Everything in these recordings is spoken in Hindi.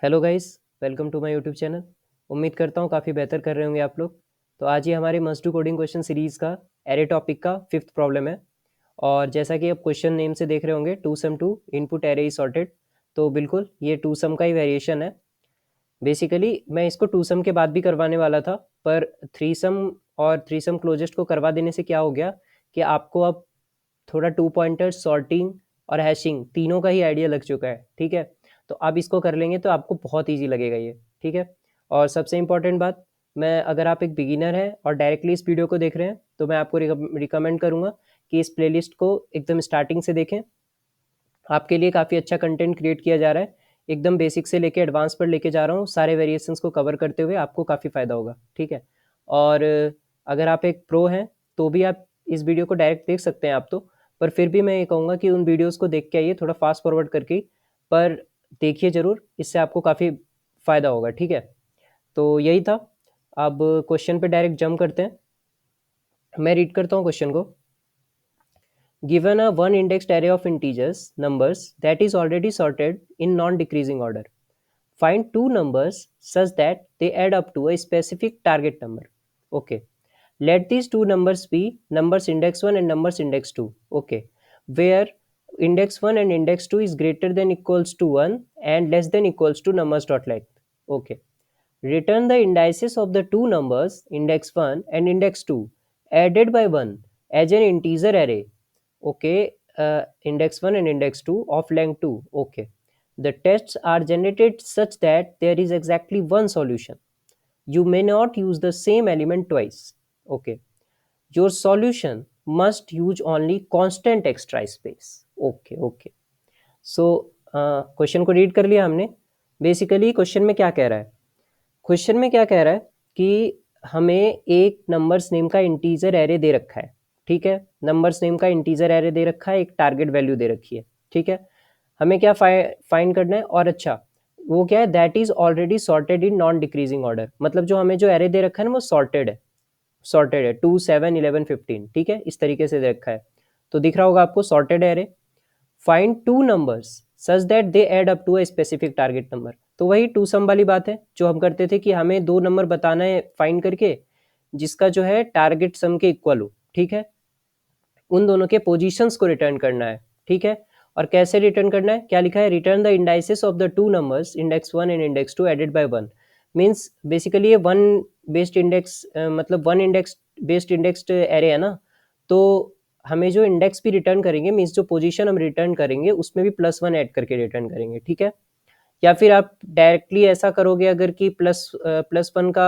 Hello guys, welcome to my YouTube channel. उम्मीद करता हूँ काफ़ी बेहतर कर रहे होंगे आप लोग। तो आज ये हमारे must do coding question series का एरे टॉपिक का फिफ्थ प्रॉब्लम है। और जैसा कि आप क्वेश्चन नेम से देख रहे होंगे, two sum two input array is sorted. तो बिल्कुल ये टू सम का ही वेरिएशन है। बेसिकली मैं इसको टू सम के बाद भी करवाने वाला था, पर थ्री सम और थ्री सम क्लोजेस्ट को करवा देने से क्या हो गया कि आपको अब थोड़ा टू पॉइंटर सॉर्टिंग और हैशिंग तीनों का ही आइडिया लग चुका है। ठीक है, तो अब इसको कर लेंगे तो आपको बहुत ईजी लगेगा ये। ठीक है, और सबसे इम्पॉर्टेंट बात, मैं अगर आप एक बिगिनर हैं और डायरेक्टली इस वीडियो को देख रहे हैं तो मैं आपको रिकमेंड करूँगा कि इस प्लेलिस्ट को एकदम स्टार्टिंग से देखें। आपके लिए काफ़ी अच्छा कंटेंट क्रिएट किया जा रहा है। एकदम बेसिक से लेके एडवांस पर लेके जा रहा हूँ, सारे वेरिएशंस को कवर करते हुए आपको काफ़ी फ़ायदा होगा। ठीक है, और अगर आप एक प्रो हैं तो भी आप इस वीडियो को डायरेक्ट देख सकते हैं आप तो, पर फिर भी मैं ये कहूँगा कि उन वीडियोस को देख के आइए, थोड़ा फास्ट फॉरवर्ड करके ही, पर देखिए ज़रूर, इससे आपको काफ़ी फ़ायदा होगा। ठीक है, तो यही था। अब क्वेश्चन पे डायरेक्ट जंप करते हैं। मैं रीड करता हूँ क्वेश्चन को। Given a one indexed array of integers numbers that is already sorted in non-decreasing order, find two numbers such that they add up to a specific target number. Okay, let these two numbers be numbers index 1 and numbers index 2. Okay, where index 1 and index 2 is greater than equals to 1 and less than equals to numbers dot length. Okay, return the indices of the two numbers index 1 and index 2 added by 1 as an integer array. Okay, index 1 and index 2 of length 2. Okay, the tests are generated such that there is exactly one solution. You may not use the same element twice. Okay, your solution must use only constant extra space. Okay, okay. So question को रीड कर लिया हमने। बेसिकली क्वेश्चन में क्या कह रहा है, क्वेश्चन में क्या कह रहा है कि हमें एक नंबर्स नेम का इंटीजर एरे दे रखा है। ठीक है, नंबर्स नेम का इंटीजर एरे दे रखा है, एक टारगेट वैल्यू दे रखी है। ठीक है, हमें क्या फाइंड करना है, और अच्छा वो क्या है, that is already sorted in non decreasing order. मतलब जो हमें जो एरे दे रखा है ना वो सॉर्टेड है, सॉर्टेड है 2 7 11 15। ठीक है, इस तरीके से दे रखा है, तो दिख रहा होगा आपको sorted array. Find two numbers such that they add up to a specific target number. तो वही टू सम वाली बात है जो हम करते थे कि हमें दो नंबर बताना है फाइंड करके जिसका जो है टारगेट सम के इक्वल हो। ठीक है, उन दोनों के पोजीशंस को रिटर्न करना है। ठीक है, और कैसे रिटर्न करना है, क्या लिखा है, return the indices of the two numbers index 1 and index 2 added by 1। Means basically ये वन बेस्ड इंडेक्स, मतलब one index based indexed array है ना, तो हमें जो इंडेक्स भी रिटर्न करेंगे, मीन्स जो पोजीशन हम रिटर्न करेंगे उसमें भी +1 ऐड करके रिटर्न करेंगे। ठीक है, या फिर आप डायरेक्टली ऐसा करोगे अगर कि +1 का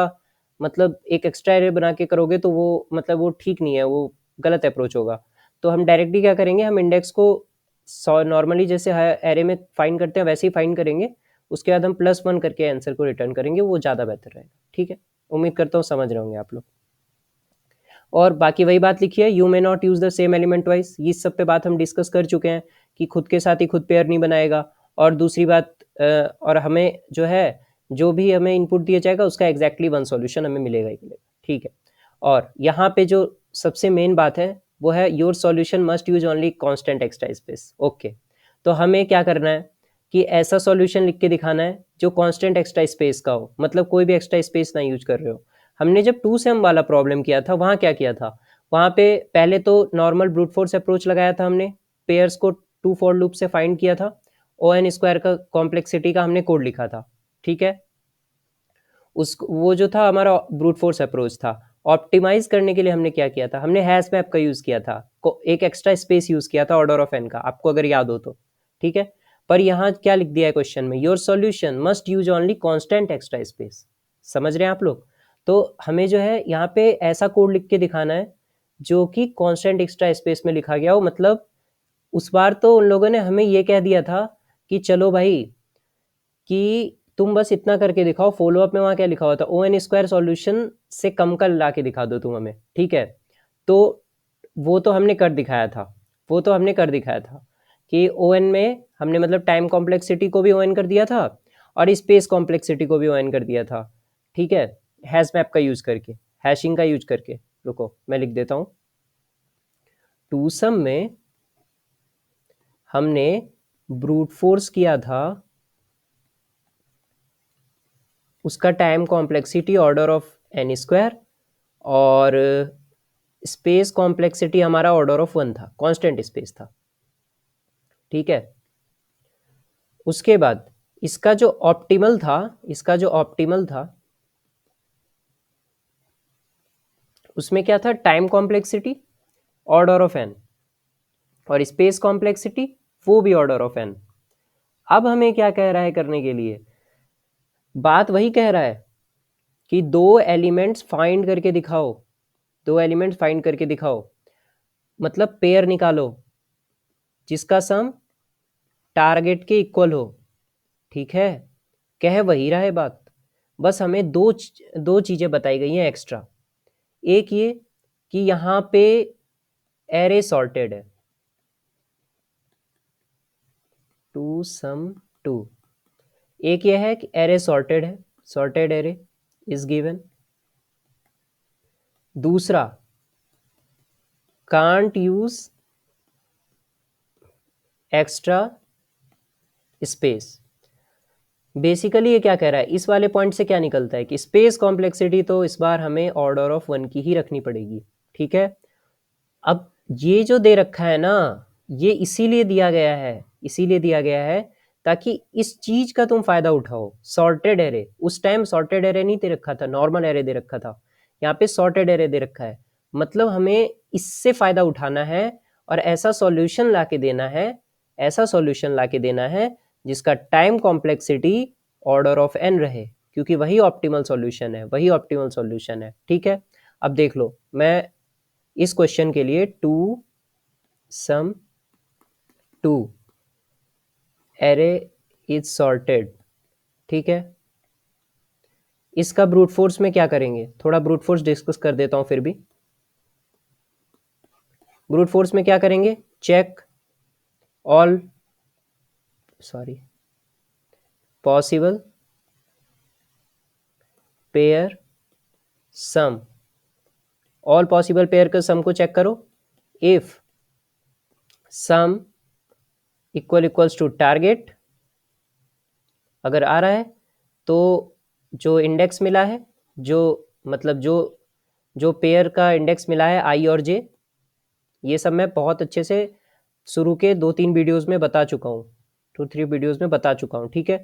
मतलब एक एक्स्ट्रा एरे बना के करोगे तो वो मतलब वो ठीक नहीं है, वो गलत अप्रोच होगा। तो हम डायरेक्टली क्या करेंगे, हम इंडेक्स को नॉर्मली जैसे एरे में फाइंड करते हैं वैसे ही फाइंड करेंगे, उसके बाद हम +1 करके आंसर को रिटर्न करेंगे, वो ज़्यादा बेहतर रहेगा। ठीक है, उम्मीद करता हूँ समझ रहे होंगे आप लोग। और बाकी वही बात लिखी है, you may not use the same element wise. इस सब पे बात हम डिस्कस कर चुके हैं कि खुद के साथ ही खुद पेयर नहीं बनाएगा। और दूसरी बात, और हमें जो है जो भी हमें इनपुट दिया जाएगा उसका एग्जैक्टली वन सॉल्यूशन हमें मिलेगा ही मिलेगा। ठीक है, और यहाँ पे जो सबसे मेन बात है वो है your solution must use only constant extra space. Okay, तो हमें क्या करना है कि ऐसा सॉल्यूशन लिख के दिखाना है जो कांस्टेंट एक्स्ट्रा स्पेस का हो, मतलब कोई भी एक्स्ट्रा स्पेस ना यूज कर रहे हो। हमने जब टू सेम वाला प्रॉब्लम किया था वहाँ क्या किया था, वहाँ पे पहले तो नॉर्मल ब्रूट फोर्स अप्रोच लगाया था हमने, पेयर्स को टू फॉर लूप से फाइंड किया था, ओ एन स्क्वायर का कॉम्प्लेक्सिटी का हमने कोड लिखा था। ठीक है, उस वो जो था हमारा ब्रूट फोर्स अप्रोच था। ऑप्टिमाइज करने के लिए हमने क्या किया था, हमने हैश मैप का यूज़ किया था, एक एक्स्ट्रा स्पेस यूज़ किया था ऑर्डर ऑफ एन का, आपको अगर याद हो तो। ठीक है, पर यहाँ क्या लिख दिया है क्वेश्चन में, your solution must use only constant extra space. समझ रहे हैं आप लोग, तो हमें जो है यहाँ पे ऐसा कोड लिख के दिखाना है जो कि कांस्टेंट एक्स्ट्रा स्पेस में लिखा गया हो। मतलब उस बार तो उन लोगों ने हमें ये कह दिया था कि चलो भाई कि तुम बस इतना करके दिखाओ, फॉलो अप में वहाँ क्या लिखा हुआ था, ओ एन स्क्वायर सॉल्यूशन से कम का ला के दिखा दो तुम हमें। ठीक है, तो वो तो हमने कर दिखाया था, वो तो हमने कर दिखाया था कि ओ एन में हमने मतलब टाइम कॉम्प्लेक्सिटी को भी ओ एन कर दिया था और स्पेस कॉम्प्लेक्सिटी को भी ओ एन कर दिया था। ठीक है, हैश मैप का यूज करके, हैशिंग का यूज करके। रुको मैं लिख देता हूँ, टू सम में हमने ब्रूट फोर्स किया था उसका time complexity order of N square, और स्पेस कॉम्प्लेक्सिटी हमारा ऑर्डर ऑफ 1 था, कांस्टेंट स्पेस था। ठीक है, उसके बाद इसका जो ऑप्टिमल था उसमें क्या था, time complexity order of N, और स्पेस कॉम्प्लेक्सिटी वो भी ऑर्डर ऑफ एन। अब हमें क्या कह रहा है करने के लिए, बात वही कह रहा है कि दो एलिमेंट्स फाइंड करके दिखाओ, मतलब पेयर निकालो जिसका सम टारगेट के इक्वल हो। ठीक है, कह वही रहा है बात, बस हमें दो चीजें बताई गई हैं एक्स्ट्रा। एक ये कि यहाँ पे एरे सॉर्टेड है, टू सम टू। एक ये है कि एरे सॉर्टेड है, सॉर्टेड एरे इज गिवन। दूसरा, can't use extra space. Basically ये क्या कह रहा है, इस वाले पॉइंट से क्या निकलता है कि स्पेस कॉम्प्लेक्सिटी तो इस बार हमें ऑर्डर ऑफ 1 की ही रखनी पड़ेगी। ठीक है, अब ये जो दे रखा है ना, ये इसीलिए दिया गया है ताकि इस चीज का तुम फायदा उठाओ। सॉर्टेड एरे, उस टाइम सॉर्टेड एरे नहीं दे रखा था, नॉर्मल एरे दे रखा था। यहाँ पे सॉर्टेड एरे दे रखा है, मतलब हमें इससे फायदा उठाना है और ऐसा सॉल्यूशन ला के देना है जिसका time complexity order of N रहे, क्योंकि वही ऑप्टिमल सॉल्यूशन है। ठीक है, अब देख लो, मैं इस क्वेश्चन के लिए two sum two array is sorted, ठीक है, इसका ब्रूट फोर्स में क्या करेंगे, थोड़ा ब्रूट फोर्स डिस्कस कर देता हूं। फिर भी ब्रूट फोर्स में क्या करेंगे, check all possible pair sum, all possible pair का सम को चेक करो। If sum equals to target, अगर आ रहा है तो जो इंडेक्स मिला है, जो पेयर का इंडेक्स मिला है आई और जे, ये सब मैं बहुत अच्छे से शुरू के 2-3 वीडियोस में बता चुका हूँ, 2-3 वीडियोस में बता चुका हूँ। ठीक है,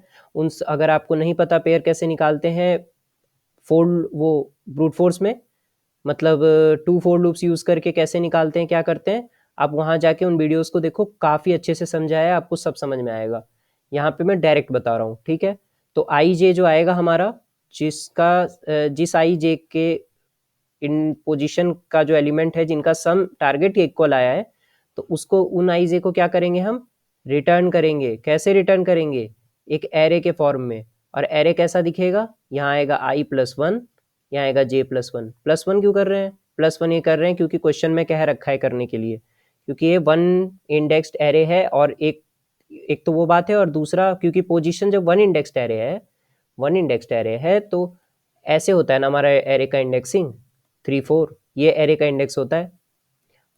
अगर आपको नहीं पता पेयर कैसे निकालते हैं ब्रूट फोर्स में, मतलब 2 फोर लूप्स यूज करके कैसे निकालते हैं, क्या करते हैं, आप वहां जाके उन वीडियोस को देखो, काफी अच्छे से समझाया है, आपको सब समझ में आएगा। यहाँ पे मैं डायरेक्ट बता रहा हूँ। ठीक है, तो आई जे जो आएगा हमारा, जिस आई जे के इन पोजीशन का जो एलिमेंट है जिनका सम टारगेट के इक्वल आया है, तो उसको उन आई जे को क्या करेंगे, हम रिटर्न करेंगे। कैसे रिटर्न करेंगे, एक एरे के फॉर्म में, और एरे कैसा दिखेगा, यहाँ आएगा i+1, यहाँ आएगा j+1। +1 क्यों कर रहे हैं, +1 ये कर रहे हैं क्योंकि क्वेश्चन में कह रखा है करने के लिए, क्योंकि ये 1 इंडेक्स्ड एरे है, और एक तो वो बात है, और दूसरा क्योंकि पोजीशन जब 1 इंडेक्स्ड एरे है तो ऐसे होता है ना हमारा एरे का इंडेक्सिंग, 3-4 ये एरे का इंडेक्स होता है।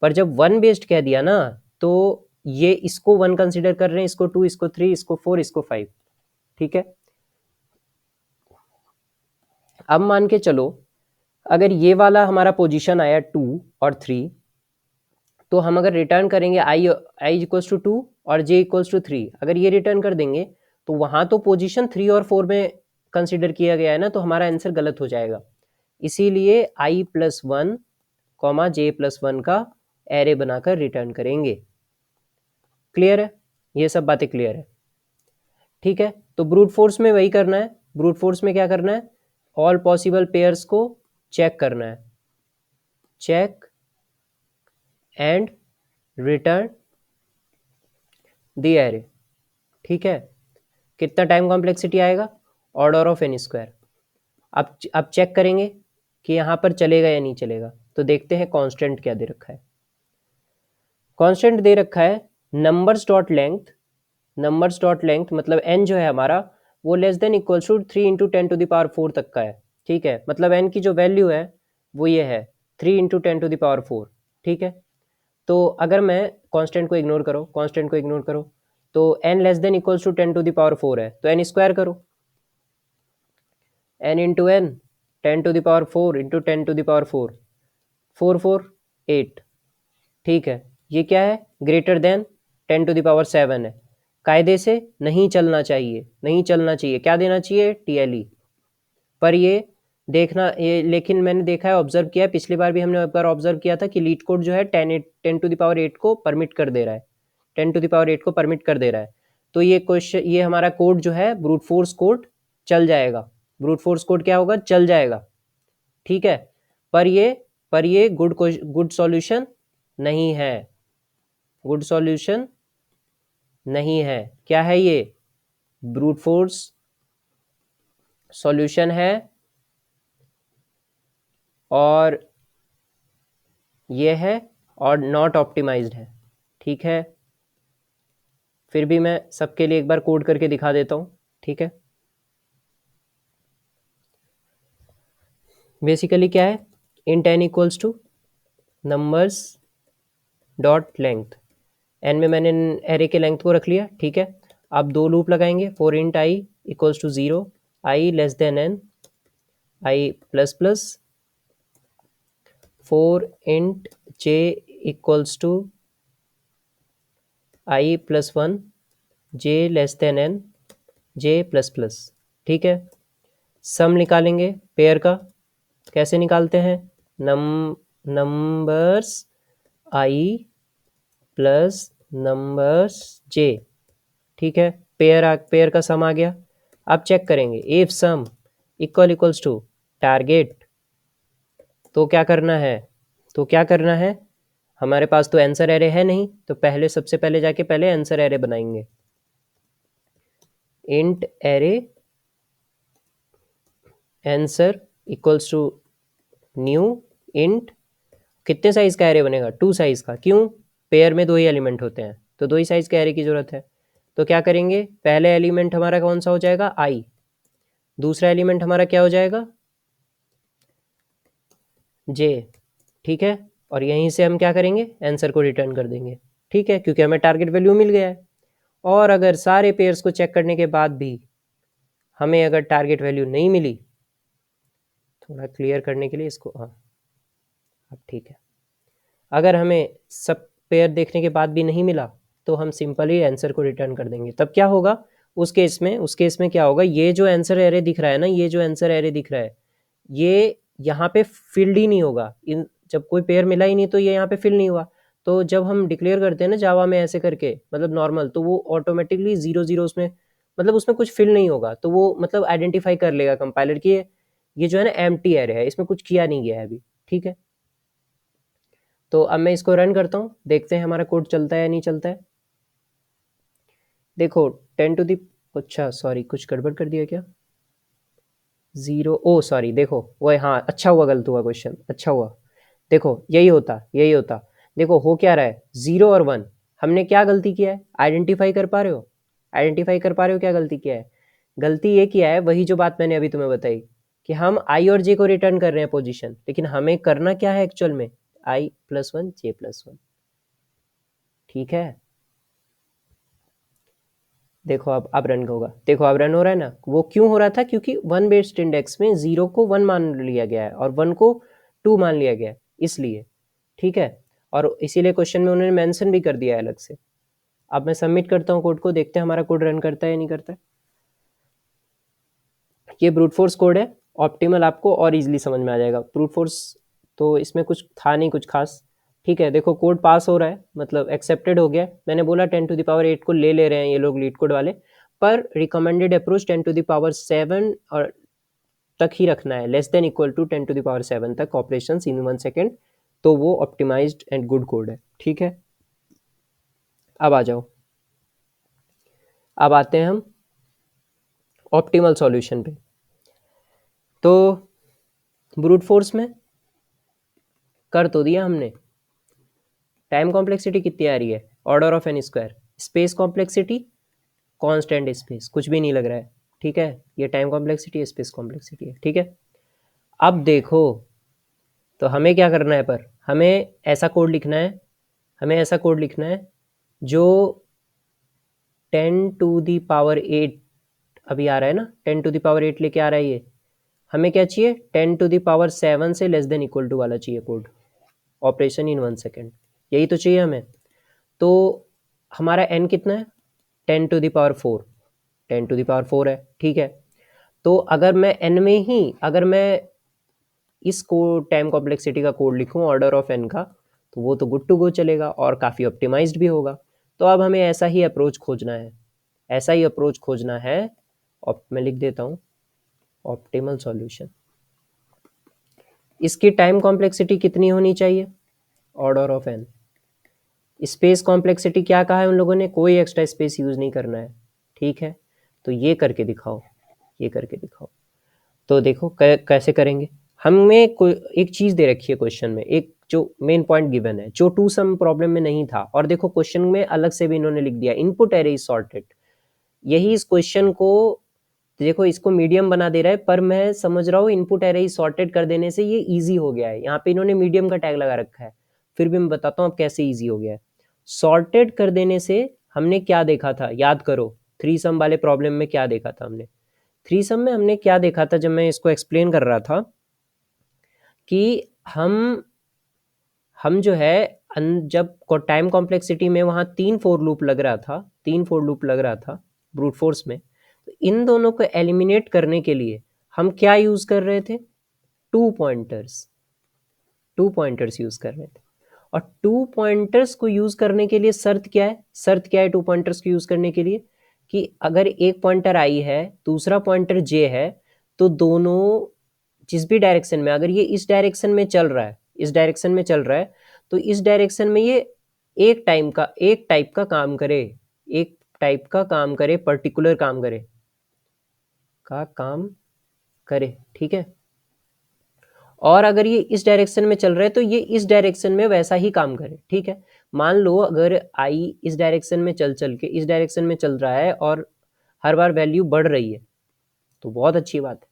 पर जब 1 बेस्ड कह दिया ना, तो ये इसको 1 कंसिडर कर रहे हैं, इसको 2, इसको 3, इसको 4, इसको 5। ठीक है, अब मान के चलो अगर ये वाला हमारा पोजीशन आया 2 और 3, तो हम अगर रिटर्न करेंगे i=2 और j=3, अगर ये रिटर्न कर देंगे तो वहां तो पोजीशन 3 और 4 में कंसिडर किया गया है ना, तो हमारा आंसर गलत हो जाएगा। इसीलिए i+1 j+1 का एरे बनाकर रिटर्न करेंगे। क्लियर है, ये सब बातें क्लियर है। ठीक है, तो ब्रूट फोर्स में वही करना है, ब्रूट फोर्स में क्या करना है, ऑल पॉसिबल पेयर्स को चेक करना है, check and return the array. ठीक है, कितना टाइम कॉम्प्लेक्सिटी आएगा, ऑर्डर ऑफ एन स्क्वायर। अब चेक करेंगे कि यहाँ पर चलेगा या नहीं चलेगा, तो देखते हैं कांस्टेंट क्या दे रखा है। कांस्टेंट दे रखा है नंबर्स डॉट लेंथ, मतलब n जो है हमारा वो लेस देन इक्वल्स टू 3 × 10⁴ तक का है। ठीक है, मतलब n की जो वैल्यू है वो ये है 3 × 10⁴। ठीक है, तो अगर मैं कांस्टेंट को इग्नोर करो, तो n less than equals to 10⁴ है, तो n स्क्वायर करो। n into N 10⁴ into 10⁴ 4 4 8। ठीक है, ये क्या है, ग्रेटर देन 10⁷ है। कायदे से नहीं चलना चाहिए, नहीं चलना चाहिए, क्या देना चाहिए, TLE। पर ये देखना, ये लेकिन मैंने देखा है, ऑब्जर्व किया है, पिछली बार भी हमने एक बार ऑब्जर्व किया था कि लीड कोड जो है 10⁸ को परमिट कर दे रहा है, 10⁸ को परमिट कर दे रहा है। तो ये क्वेश्चन, ये हमारा कोड जो है ब्रूट फोर्स कोड चल जाएगा, ब्रूट फोर्स कोड क्या होगा, चल जाएगा। ठीक है, पर ये गुड सॉल्यूशन नहीं है, गुड सॉल्यूशन नहीं है। क्या है ये, ब्रूट फोर्स सॉल्यूशन है और ये है और नॉट ऑप्टिमाइज्ड है। ठीक है, फिर भी मैं सबके लिए एक बार कोड करके दिखा देता हूँ। ठीक है, बेसिकली क्या है, int n equals to numbers dot length. N में मैंने एरे के लेंथ को रख लिया। ठीक है, अब दो लूप लगाएंगे, for int i equals to 0, i less than n, i plus plus, for int j equals to i plus 1, j less than n, j plus plus. ठीक है, सम निकालेंगे पेयर का, कैसे निकालते हैं, numbers i plus numbers j। ठीक है, पेयर का सम आ गया। अब चेक करेंगे, if sum equals to target, तो क्या करना है, तो क्या करना है, हमारे पास तो आंसर एरे है नहीं, तो पहले सबसे पहले जाके पहले आंसर एरे बनाएंगे। Int array answer equals to new int, कितने साइज का एरे बनेगा, 2 साइज का। क्यों, पेयर में 2 ही एलिमेंट होते हैं, तो 2 ही साइज के एरे की जरूरत है। तो क्या करेंगे, पहले एलिमेंट हमारा कौन सा हो जाएगा, i, दूसरा एलिमेंट हमारा क्या हो जाएगा, j। ठीक है, और यहीं से हम क्या करेंगे, आंसर को रिटर्न कर देंगे। ठीक है, क्योंकि हमें टारगेट वैल्यू मिल गया है। और अगर सारे पेयर्स को चेक करने के बाद भी हमें अगर टारगेट वैल्यू नहीं मिली, थोड़ा क्लियर करने के लिए इसको, हाँ अब ठीक है, अगर हमें सब पेयर देखने के बाद भी नहीं मिला, तो हम सिंपली आंसर को रिटर्न कर देंगे। तब क्या होगा, उस केस में क्या होगा, ये जो आंसर एरे दिख रहा है ना, ये जो आंसर एरे दिख रहा है, ये यहाँ पे फिल्ड ही नहीं होगा। इन जब कोई पेयर मिला ही नहीं, तो ये यहाँ पे फिल नहीं हुआ। तो जब हम डिक्लेयर करते हैं ना जावा में ऐसे करके, मतलब नॉर्मल, तो वो ऑटोमेटिकली 0 0 उसमें, मतलब उसमें कुछ फिल नहीं होगा, तो वो मतलब आइडेंटिफाई कर लेगा कंपाइलर की ये जो है ना एम्प्टी एरे है, इसमें कुछ किया नहीं गया है अभी। ठीक है, तो अब मैं इसको रन करता हूँ, देखते हैं हमारा कोड चलता है या नहीं चलता है। देखो 10 अच्छा सॉरी, कुछ गड़बड़ कर दिया क्या, 0, ओ सॉरी, देखो वो, हाँ अच्छा हुआ, गलत हुआ क्वेश्चन, अच्छा हुआ। देखो यही होता, यही होता। देखो हो क्या रहा है, 0 और 1, हमने क्या गलती किया है, आइडेंटिफाई कर पा रहे हो, आइडेंटिफाई कर पा रहे हो क्या गलती किया है, गलती ये किया है, वही जो बात मैंने अभी तुम्हें बताई, कि हम i और j को रिटर्न कर रहे हैं पोजीशन, लेकिन हमें करना क्या है एक्चुअल में, i प्लस 1 j प्लस 1। ठीक है, देखो अब रन होगा, देखो अब रन हो रहा है ना, वो क्यों हो रहा था, क्योंकि 1 बेस्ड इंडेक्स में 0 को 1 मान लिया गया है और 1 को 2 मान लिया गया है, इसलिए। ठीक है, और इसीलिए क्वेश्चन में उन्होंने मेंशन भी कर दिया है अलग से। अब मैं सबमिट करता हूँ कोड को, देखते हैं हमारा कोड रन करता है या नहीं करता है। ये ब्रूट फोर्स कोड है, ऑप्टिमल आपको और इजीली समझ में आ जाएगा। ब्रूट फोर्स तो इसमें कुछ था नहीं कुछ खास। ठीक है, देखो कोड पास हो रहा है, मतलब एक्सेप्टेड हो गया। मैंने बोला 10⁸ को ले रहे हैं ये लोग लीड कोड वाले, पर रिकमेंडेड अप्रोच 10⁷ और तक ही रखना है, लेस देन इक्वल टू 10⁷ तक ऑपरेशन इन 1 सेकेंड, तो वो ऑप्टिमाइज्ड एंड गुड कोड है। ठीक है, अब आ जाओ, अब आते हैं हम ऑप्टिमल सॉल्यूशन पे। तो ब्रूट फोर्स में कर तो दिया हमने, टाइम कॉम्प्लेक्सिटी कितनी आ रही है, order of N square, space complexity constant space, कुछ भी नहीं लग रहा है। ठीक है, ये टाइम कॉम्प्लेक्सिटी है, स्पेस कॉम्प्लेक्सिटी है। ठीक है, अब देखो, तो हमें क्या करना है, पर हमें ऐसा कोड लिखना है, हमें ऐसा कोड लिखना है जो 10⁸ अभी आ रहा है ना, 10⁸ लेके आ रहा है ये, हमें क्या चाहिए, 10⁻7 से लेस देन इक्वल टू वाला चाहिए कोड, ऑपरेशन इन 1 सेकेंड, यही तो चाहिए हमें। तो हमारा n कितना है, 10⁻4, 10⁻4 है, ठीक है। तो अगर मैं n में ही अगर मैं इस कोड टाइम कॉम्प्लेक्सिटी का कोड लिखूं ऑर्डर ऑफ n का, तो वो तो गुड टू गो चलेगा और काफ़ी ऑप्टिमाइज्ड भी होगा। तो अब हमें ऐसा ही अप्रोच खोजना है, ऐसा ही अप्रोच खोजना है। मैं लिख देता हूँ ऑप्टिमल सॉल्यूशन। इसकी टाइम कॉम्प्लेक्सिटी कितनी होनी चाहिए, order of n। Space complexity क्या कहा है उन लोगों ने, कोई एक्स्ट्रा स्पेस यूज़ नहीं करना है, ठीक है। तो ये करके दिखाओ, ये करके दिखाओ। तो देखो कैसे करेंगे। हमें कोई एक चीज़ दे रखी है क्वेश्चन में, एक जो मेन पॉइंट गिवन है जो टू सम प्रॉब्लम में नहीं था, और देखो क्वेश्चन में अलग से भी इन्होंने लिख दिया, इनपुट एरे इज सॉर्टेड। यही इस क्वेश्चन को देखो, इसको मीडियम बना दे रहा है, पर मैं समझ रहा हूँ इनपुट एरे इज सॉर्टेड कर देने से ये ईजी हो गया है। यहाँ पे इन्होंने मीडियम का टैग लगा रखा है, फिर भी मैं बताता हूँ अब कैसे ईजी हो गया है। सॉर्टेड कर देने से हमने क्या देखा था, याद करो, थ्री सम वाले प्रॉब्लम में क्या देखा था हमने। थ्री सम में हमने क्या देखा था, जब मैं इसको एक्सप्लेन कर रहा था कि हम जो है जब टाइम कॉम्प्लेक्सिटी में वहाँ 3 फोर लूप लग रहा था, 3 फोर लूप लग रहा था ब्रूट फोर्स में, तो इन दोनों को एलिमिनेट करने के लिए हम क्या यूज़ कर रहे थे, two pointers, two pointers use कर रहे थे। और टू पॉइंटर्स को यूज़ करने के लिए शर्त क्या है, शर्त क्या है टू पॉइंटर्स को यूज़ करने के लिए, कि अगर एक पॉइंटर आई है दूसरा पॉइंटर जे है, तो दोनों जिस भी डायरेक्शन में, अगर ये इस डायरेक्शन में चल रहा है, इस डायरेक्शन में चल रहा है, तो इस डायरेक्शन में ये एक टाइप का काम करे, एक टाइप का काम करे, पर्टिकुलर काम करे, का काम करे, ठीक है। और अगर ये इस डायरेक्शन में चल रहा है तो ये इस डायरेक्शन में वैसा ही काम करे, ठीक है। मान लो अगर आई इस डायरेक्शन में चल चल के इस डायरेक्शन में चल रहा है और हर बार वैल्यू बढ़ रही है, तो बहुत अच्छी बात है।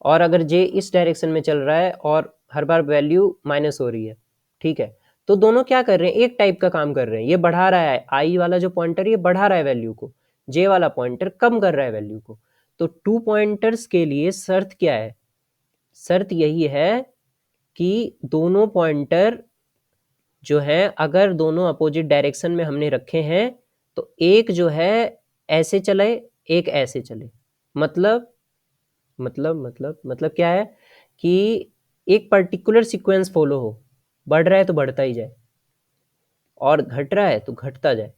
और अगर जे इस डायरेक्शन में चल रहा है और हर बार वैल्यू माइनस हो रही है, ठीक है, तो दोनों क्या कर रहे हैं, एक टाइप का काम कर रहे हैं। ये बढ़ा रहा है, आई वाला जो पॉइंटर ये बढ़ा रहा है वैल्यू को, जे वाला पॉइंटर कम कर रहा है वैल्यू को। तो टू पॉइंटर्स के लिए शर्त क्या है, शर्त यही है कि दोनों पॉइंटर जो है, अगर दोनों अपोजिट डायरेक्शन में हमने रखे हैं, तो एक जो है ऐसे चले, एक ऐसे चले। मतलब क्या है कि एक पर्टिकुलर सीक्वेंस फॉलो हो, बढ़ रहा है तो बढ़ता ही जाए और घट रहा है तो घटता जाए।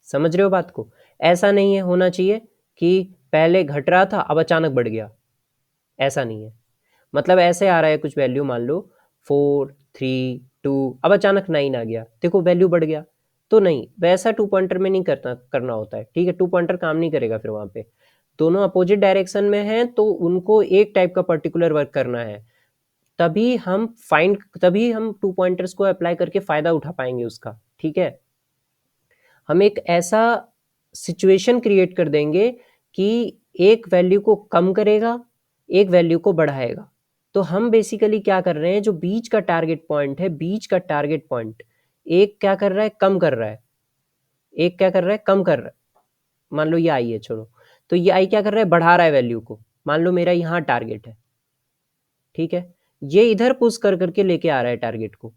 समझ रहे हो बात को। ऐसा नहीं है होना चाहिए कि पहले घट रहा था अब अचानक बढ़ गया, ऐसा नहीं है। मतलब ऐसे आ रहा है कुछ वैल्यू, मान लो 4 3 2, अब अचानक 9 आ गया, देखो वैल्यू बढ़ गया। तो नहीं, वैसा टू पॉइंटर में नहीं करना होता है, ठीक है। टू पॉइंटर काम नहीं करेगा फिर वहां पे, दोनों अपोजिट डायरेक्शन में हैं तो उनको एक टाइप का पर्टिकुलर वर्क करना है, तभी हम टू पॉइंटर्स को अप्लाई करके फायदा उठा पाएंगे उसका, ठीक है। हम एक ऐसा सिचुएशन क्रिएट कर देंगे कि एक वैल्यू को कम करेगा, एक वैल्यू को बढ़ाएगा। तो हम बेसिकली क्या कर रहे हैं, जो बीच का टारगेट पॉइंट है, बीच का टारगेट पॉइंट एक क्या कर रहा है, कम कर रहा है, एक क्या कर रहा है, कम कर रहा है। मान लो ये आई है, छोड़ो, तो ये आई क्या कर रहा है, बढ़ा रहा है वैल्यू को। मान लो मेरा यहाँ टारगेट है, ठीक है, ये इधर पुश कर करके लेके आ रहा है टारगेट को,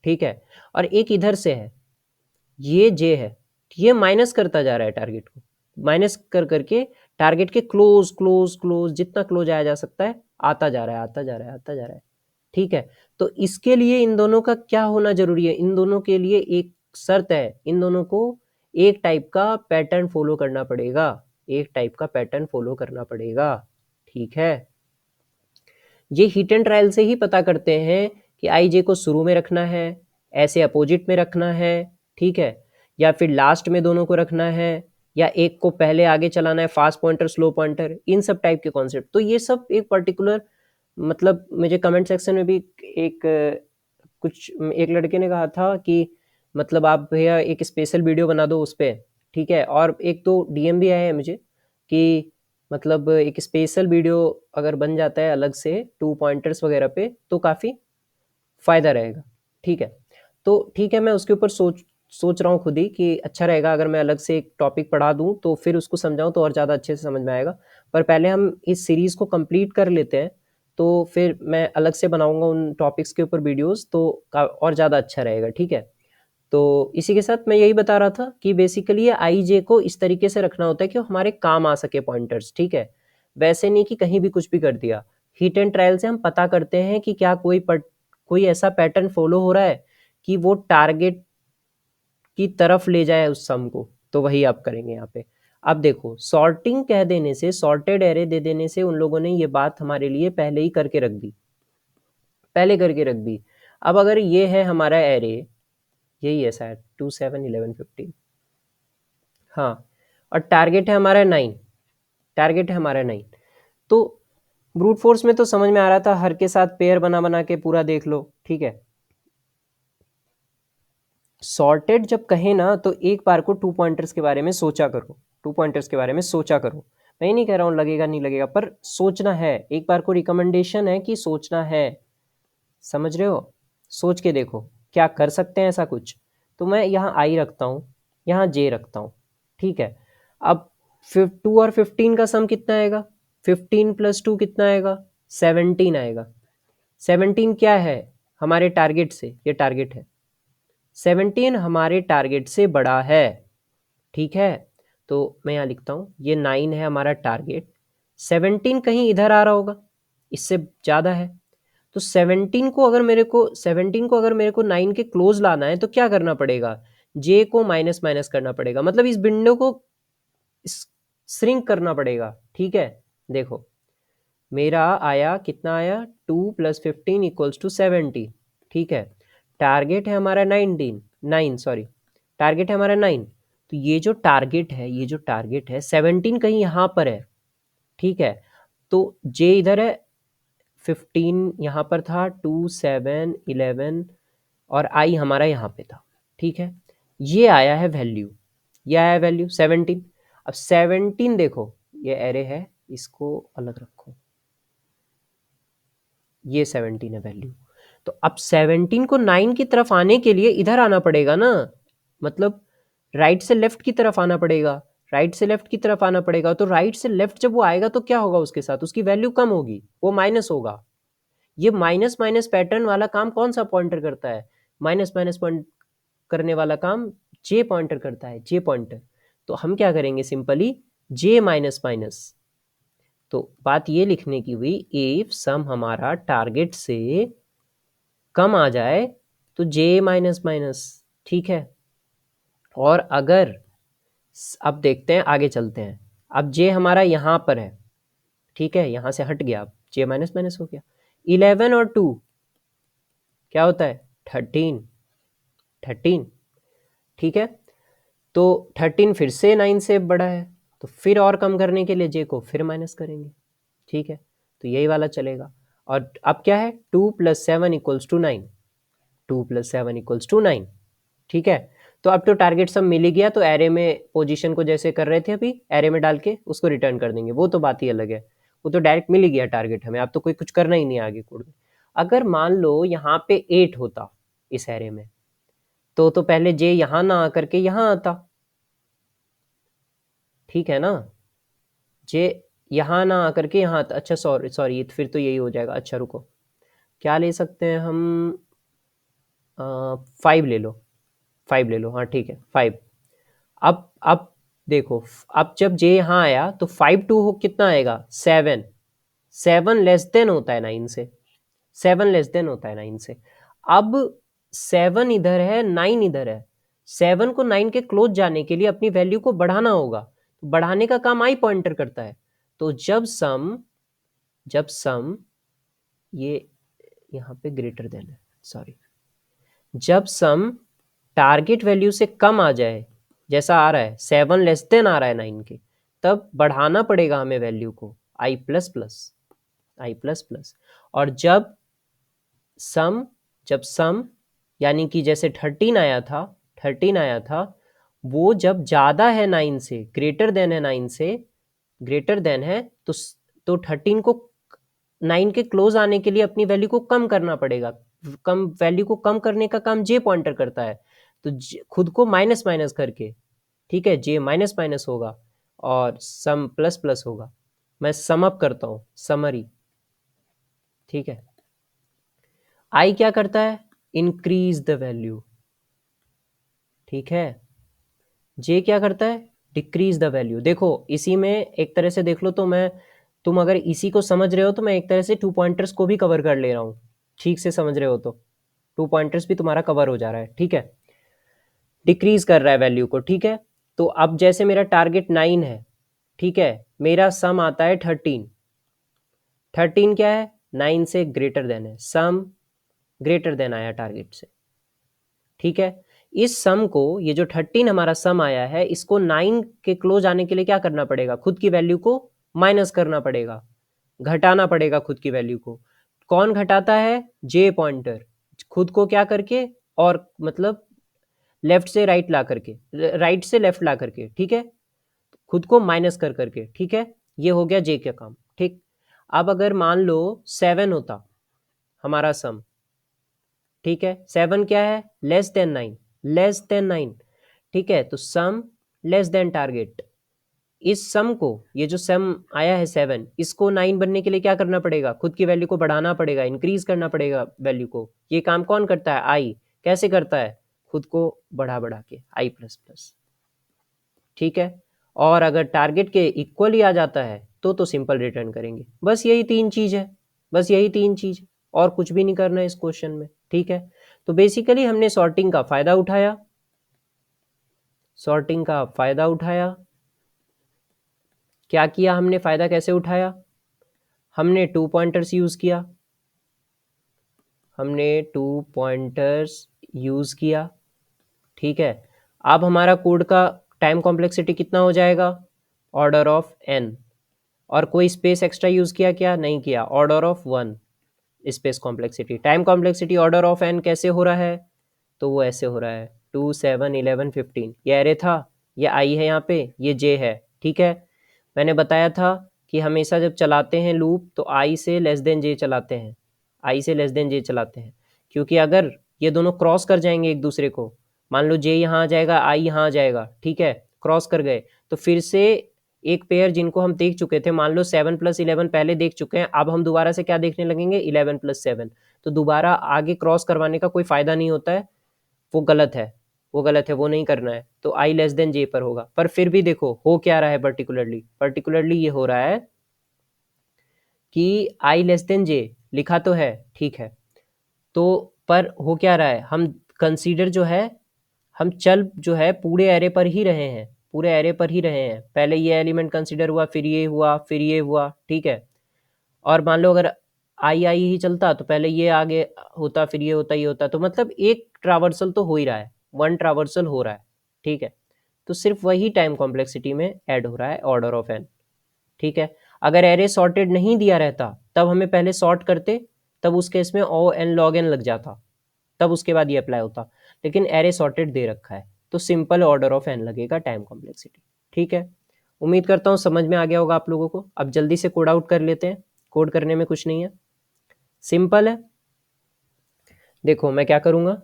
ठीक है। और एक इधर से है, ये जे है, ये माइनस करता जा रहा है टारगेट को, माइनस कर करके टारगेट के क्लोज क्लोज क्लोज, जितना क्लोज आया जा सकता है आता जा रहा है, आता जा रहा है, आता जा रहा है, ठीक है। तो इसके लिए इन दोनों का क्या होना जरूरी है, इन दोनों के लिए एक शर्त है, इन दोनों को एक टाइप का पैटर्न फॉलो करना पड़ेगा, एक टाइप का पैटर्न फॉलो करना पड़ेगा, ठीक है। ये हीट एंड ट्रायल से ही पता करते हैं कि आई जे को शुरू में रखना है, ऐसे अपोजिट में रखना है, ठीक है, या फिर लास्ट में दोनों को रखना है, या एक को पहले आगे चलाना है, फास्ट पॉइंटर स्लो पॉइंटर, इन सब टाइप के कॉन्सेप्ट। तो ये सब एक पर्टिकुलर, मतलब मुझे कमेंट सेक्शन में भी एक लड़के ने कहा था कि मतलब आप भैया एक स्पेशल वीडियो बना दो उस पर, ठीक है। और एक तो डीएम भी आया है मुझे कि मतलब एक स्पेशल वीडियो अगर बन जाता है अलग से टू पॉइंटर्स वगैरह पे, तो काफ़ी फ़ायदा रहेगा, ठीक है। तो ठीक है, मैं उसके ऊपर सोच रहा हूँ खुद ही कि अच्छा रहेगा अगर मैं अलग से एक टॉपिक पढ़ा दूँ तो फिर उसको समझाऊँ तो और ज़्यादा अच्छे से समझ में आएगा। पर पहले हम इस सीरीज़ को कंप्लीट कर लेते हैं, तो फिर मैं अलग से बनाऊँगा उन टॉपिक्स के ऊपर वीडियोज़, तो और ज़्यादा अच्छा रहेगा, ठीक है? तो इसी के साथ मैं यही बता रहा था कि बेसिकली ये आई जे को इस तरीके से रखना होता है कि वो हमारे काम आ सके पॉइंटर्स, ठीक है? वैसे नहीं कि कहीं भी कुछ भी कर दिया। हिट एंड ट्रायल से हम पता करते हैं कि क्या कोई ऐसा पैटर्न फॉलो हो रहा है कि वो टारगेट की तरफ ले जाए उस सम को, तो वही आप करेंगे यहाँ पे। अब देखो, सॉर्टिंग कह देने से, सॉर्टेड एरे दे देने से उन लोगों ने ये बात हमारे लिए पहले ही करके रख दी, पहले करके रख दी। अब अगर ये है हमारा एरे, यही है शायद 2 7 11 15, हाँ, और टारगेट है हमारा 9, टारगेट है हमारा 9। तो ब्रूट फोर्स में तो समझ में आ रहा था, हर के साथ पेयर बना बना के पूरा देख लो, ठीक है। सॉर्टेड जब कहे ना तो एक बार को 2 पॉइंटर्स के बारे में सोचा करो, 2 पॉइंटर्स के बारे में सोचा करो। मैं ही नहीं कह रहा हूँ लगेगा नहीं लगेगा, पर सोचना है, एक बार को रिकमेंडेशन है कि सोचना है, समझ रहे हो? सोच के देखो क्या कर सकते हैं ऐसा कुछ। तो मैं यहाँ आई रखता हूँ, यहाँ जे रखता हूँ, ठीक है। अब 2 और 15 का सम कितना आएगा? 15 + 2 कितना आएगा? 17 आएगा। 17 क्या है हमारे टारगेट से? ये टारगेट है, 17 हमारे टारगेट से बड़ा है, ठीक है। तो मैं यहाँ लिखता हूँ ये 9 है हमारा टारगेट, 17 कहीं इधर आ रहा होगा, इससे ज़्यादा है। तो 17 को अगर मेरे को 9 के क्लोज लाना है तो क्या करना पड़ेगा? जे को माइनस माइनस करना पड़ेगा, मतलब इस विंडो को श्रिंक करना पड़ेगा, ठीक है। देखो मेरा आया, कितना आया? 2 + 15 = 17, ठीक है। टारगेट है हमारा 9, सॉरी, टारगेट है हमारा 9। तो ये जो टारगेट है, ये जो टारगेट है 17 कहीं यहाँ पर है, ठीक है। तो जे इधर है, 15 यहाँ पर था, 2 7 11 और आई हमारा यहाँ पे था, ठीक है। ये आया है वैल्यू, ये आया है वैल्यू 17। अब 17 देखो, ये एरे है, इसको अलग रखो, ये 17 है वैल्यू। तो अब 17 को 9 की तरफ आने के लिए इधर आना पड़ेगा ना, मतलब राइट से लेफ्ट की तरफ आना पड़ेगा, राइट से लेफ्ट की तरफ आना पड़ेगा। तो राइट से लेफ्ट जब वो आएगा तो क्या होगा उसके साथ? उसकी वैल्यू कम होगी, वो माइनस होगा। ये माइनस माइनस पैटर्न वाला काम कौन सा पॉइंटर करता है? माइनस माइनस पॉइंट करने वाला काम जे पॉइंटर करता है, जे पॉइंटर। तो हम क्या करेंगे? सिंपली जे माइनस माइनस। तो बात ये लिखने की हुई, इफ सम हमारा टारगेट से कम आ जाए तो जे माइनस माइनस, ठीक है। और अगर, अब देखते हैं, आगे चलते हैं। अब जे हमारा यहाँ पर है, ठीक है, यहाँ से हट गया, अब जे माइनस माइनस हो गया। 11 और 2 क्या होता है? 13, 13, ठीक है। तो 13 फिर से 9 से बड़ा है, तो फिर और कम करने के लिए जे को फिर माइनस करेंगे, ठीक है। तो यही वाला चलेगा। और अब क्या है? 2 + 7 = 9, 2 + 7 = 9, ठीक है। तो अब तो टारगेट सब मिल ही गया, तो एरे में पोजीशन को जैसे कर रहे थे अभी, एरे में डाल के उसको रिटर्न कर देंगे, वो तो बात ही अलग है। वो तो डायरेक्ट मिल ही गया टारगेट हमें, अब तो कोई कुछ करना ही नहीं है आगे कोड में। अगर मान लो यहाँ पे 8 होता इस एरे में, तो पहले जे यहाँ ना आकर के यहाँ आता, ठीक है ना। जे यहाँ ना आकर के यहाँ आता, अच्छा सॉरी सॉरी, फिर तो यही हो जाएगा। अच्छा रुको, क्या ले सकते हैं हम? 5 ले लो, 5 ले लो, हाँ ठीक है 5। अब देखो, अब जब जे यहाँ आया तो 5 2 हो कितना आएगा? 7, 7 लेस देन होता है 9 से, 7 लेस देन होता है 9 से। अब 7 इधर है, 9 इधर है, 7 को 9 के क्लोज जाने के लिए अपनी वैल्यू को बढ़ाना होगा, बढ़ाने का काम आई पॉइंटर करता है। तो जब सम ये यहाँ पे ग्रेटर देन है, सॉरी, जब सम टारगेट वैल्यू से कम आ जाए, जैसा आ रहा है 7 लेस देन आ रहा है 9 के, तब बढ़ाना पड़ेगा हमें वैल्यू को आई प्लस प्लस, आई प्लस प्लस। और जब सम यानी कि जैसे 13 आया था, 13 आया था, वो जब ज़्यादा है 9 से, ग्रेटर देन है 9 से, ग्रेटर देन है, तो 13 को 9 के क्लोज आने के लिए अपनी वैल्यू को कम करना पड़ेगा। कम वैल्यू को कम करने का काम जे पॉइंटर करता है। तो खुद को माइनस माइनस करके, ठीक है, जे माइनस माइनस होगा और सम प्लस प्लस होगा। मैं सम अप करता हूँ, समरी, ठीक है। आई क्या करता है, इंक्रीज द वैल्यू, ठीक है। जे क्या करता है, डिक्रीज द वैल्यू। देखो इसी में एक तरह से देख लो तो तुम अगर इसी को समझ रहे हो तो मैं एक तरह से 2 पॉइंटर्स को भी कवर कर ले रहा हूँ, ठीक से समझ रहे हो तो 2 पॉइंटर्स भी तुम्हारा कवर हो जा रहा है, ठीक है। डिक्रीज कर रहा है वैल्यू को, ठीक है। तो अब जैसे मेरा टारगेट 9 है, ठीक है, मेरा सम आता है 13। 13 क्या है, 9 से ग्रेटर देन है, सम ग्रेटर देन आया टारगेट से, ठीक है। इस सम को, ये जो 13 हमारा सम आया है, इसको 9 के क्लोज आने के लिए क्या करना पड़ेगा, खुद की वैल्यू को माइनस करना पड़ेगा, घटाना पड़ेगा खुद की वैल्यू को। कौन घटाता है, जे पॉइंटर, खुद को क्या करके, और मतलब लेफ्ट से राइट ला करके, राइट से लेफ्ट ला करके, ठीक है, खुद को माइनस कर करके, ठीक है। ये हो गया जे का काम, ठीक। अब अगर मान लो 7 होता हमारा सम, ठीक है, 7 क्या है, लेस देन 9, लेस देन 9, ठीक है। तो सम लेस देन टारगेट, इस सम को, ये जो सम आया है 7, इसको 9 बनने के लिए क्या करना पड़ेगा, खुद की वैल्यू को बढ़ाना पड़ेगा, इंक्रीज करना पड़ेगा वैल्यू को। ये काम कौन करता है, आई। कैसे करता है, खुद को बढ़ा बढ़ा के, आई प्लस प्लस, ठीक है। और अगर टारगेट के इक्वल ही आ जाता है तो सिंपल रिटर्न करेंगे। बस यही 3 चीज है, बस यही 3 चीज, और कुछ भी नहीं करना है इस क्वेश्चन में, ठीक है। तो बेसिकली हमने सॉर्टिंग का फायदा उठाया, सॉर्टिंग का फायदा उठाया। क्या किया हमने, फायदा कैसे उठाया, हमने 2 पॉइंटर्स यूज किया, हमने 2 पॉइंटर्स यूज किया, ठीक है। अब हमारा कोड का टाइम कॉम्प्लेक्सिटी कितना हो जाएगा, ऑर्डर ऑफ n, और कोई स्पेस एक्स्ट्रा यूज किया, क्या नहीं किया, order of 1 space complexity. Time complexity order of n कैसे हो रहा है, तो वो ऐसे हो रहा है 2 7 11 15, ये एरे था, ये आई है यहाँ पे, ये जे है, ठीक है। मैंने बताया था कि हमेशा जब चलाते हैं लूप तो आई से लेस देन जे चलाते हैं, आई से लेस देन जे चलाते हैं, क्योंकि अगर ये दोनों क्रॉस कर जाएंगे एक दूसरे को, मान लो जे यहाँ आ जाएगा, आई यहाँ आ जाएगा, ठीक है, क्रॉस कर गए, तो फिर से एक पेयर जिनको हम देख चुके थे, मान लो 7 + 11 पहले देख चुके हैं, अब हम दोबारा से क्या देखने लगेंगे, 11 + 7, तो दोबारा आगे क्रॉस करवाने का कोई फायदा नहीं होता है, वो गलत है, वो गलत है, वो नहीं करना है। तो आई लेस देन जे पर होगा। पर फिर भी देखो हो क्या रहा है, पर्टिकुलरली ये हो रहा है कि आई लेस देन जे लिखा तो है, ठीक है, तो पर हो क्या रहा है, हम कंसीडर जो है, हम चल जो है पूरे एरे पर ही रहे हैं, पूरे एरे पर ही रहे हैं। पहले ये एलिमेंट कंसीडर हुआ, फिर ये हुआ, फिर ये हुआ, ठीक है। और मान लो अगर आई आई ही चलता तो पहले ये आगे होता, फिर ये होता, ये होता, तो मतलब एक ट्रावर्सल तो हो ही रहा है, 1 ट्रावर्सल हो रहा है, ठीक है। तो सिर्फ वही टाइम कॉम्प्लेक्सिटी में ऐड हो रहा है, ऑर्डर ऑफ n, ठीक है। अगर एरे सॉर्टेड नहीं दिया रहता तब हमें पहले सॉर्ट करते, तब उस केस में ओ एन लॉग एन लग जाता, तब उसके बाद ये अप्लाई होता। लेकिन एरे सॉर्टेड दे रखा है तो सिंपल ऑर्डर ऑफ एन लगेगा टाइम कॉम्प्लेक्सिटी, ठीक है। उम्मीद करता हूँ समझ में आ गया होगा आप लोगों को। अब जल्दी से कोड आउट कर लेते हैं, कोड करने में कुछ नहीं है, सिंपल है। देखो मैं क्या करूँगा,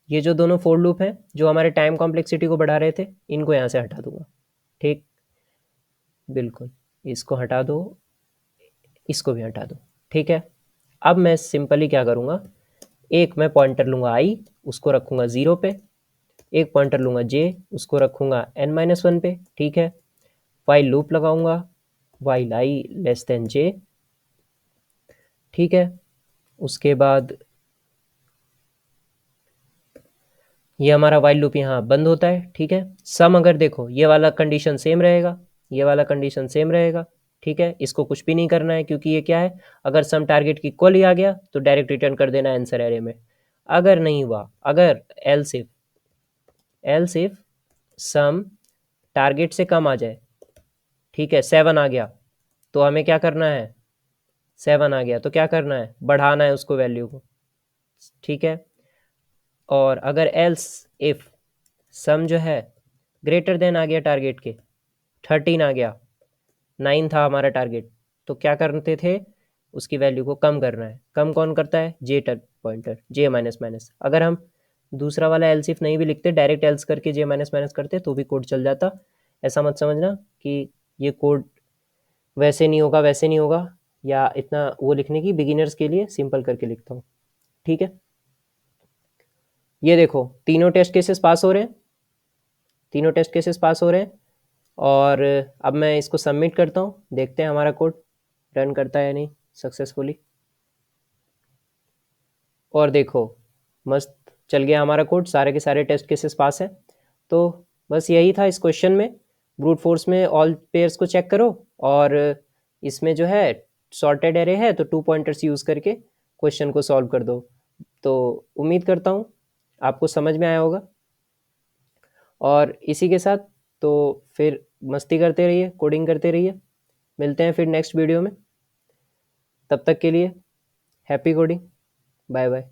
ये जो दोनों फोर लूप हैं जो हमारे टाइम कॉम्प्लेक्सिटी को बढ़ा रहे थे, इनको यहाँ से हटा दूंगा, ठीक, बिल्कुल, इसको हटा दो, इसको भी हटा दो, ठीक है। अब मैं सिंपली क्या करूँगा, एक मैं पॉइंटर लूँगा आई, उसको रखूँगा 0 पे, एक पॉइंटर लूँगा जे, उसको रखूँगा n-1 पे, ठीक है। वाइल लूप लगाऊँगा, वाइल आई लेस देन जे, ठीक है। उसके बाद ये हमारा वाइल लूप यहाँ बंद होता है, ठीक है। सम अगर देखो ये वाला कंडीशन सेम रहेगा, ये वाला कंडीशन सेम रहेगा, ठीक है। इसको कुछ भी नहीं करना है क्योंकि ये क्या है, अगर सम टारगेट की इक्वल ही आ गया तो डायरेक्ट रिटर्न कर देना आंसर एरे में। अगर नहीं हुआ, अगर एल्स इफ सम टारगेट से कम आ जाए, ठीक है, 7 आ गया, तो हमें क्या करना है, 7 आ गया तो क्या करना है, बढ़ाना है उसको वैल्यू को, ठीक है। और अगर एल्स इफ सम जो है ग्रेटर देन आ गया टारगेट के, 13 आ गया, 9 था हमारा टारगेट, तो क्या करते थे, उसकी वैल्यू को कम करना है। कम कौन करता है, जे पॉइंटर, जे माइनस माइनस। अगर हम दूसरा वाला एल्स इफ नहीं भी लिखते, डायरेक्ट एल्स करके जे माइनस माइनस करते तो भी कोड चल जाता। ऐसा मत समझना कि ये कोड वैसे नहीं होगा वैसे नहीं होगा, या इतना वो लिखने की बिगिनर्स के लिए सिंपल करके लिखता हूँ। ठीक है, ये देखो तीनों टेस्ट केसेस पास हो रहे हैं, तीनों टेस्ट केसेस पास हो रहे हैं। और अब मैं इसको सबमिट करता हूँ, देखते हैं हमारा कोड रन करता है या नहीं सक्सेसफुली। और देखो मस्त चल गया हमारा कोड, सारे के सारे टेस्ट केसेस पास हैं। तो बस यही था इस क्वेश्चन में। ब्रूट फोर्स में ऑल पेयर्स को चेक करो, और इसमें जो है सॉर्टेड एरे है तो 2 पॉइंटर्स यूज़ करके क्वेश्चन को सॉल्व कर दो। तो उम्मीद करता हूँ आपको समझ में आया होगा। और इसी के साथ तो फिर मस्ती करते रहिए, कोडिंग करते रहिए। मिलते हैं फिर नेक्स्ट वीडियो में, तब तक के लिए हैप्पी कोडिंग, बाय बाय।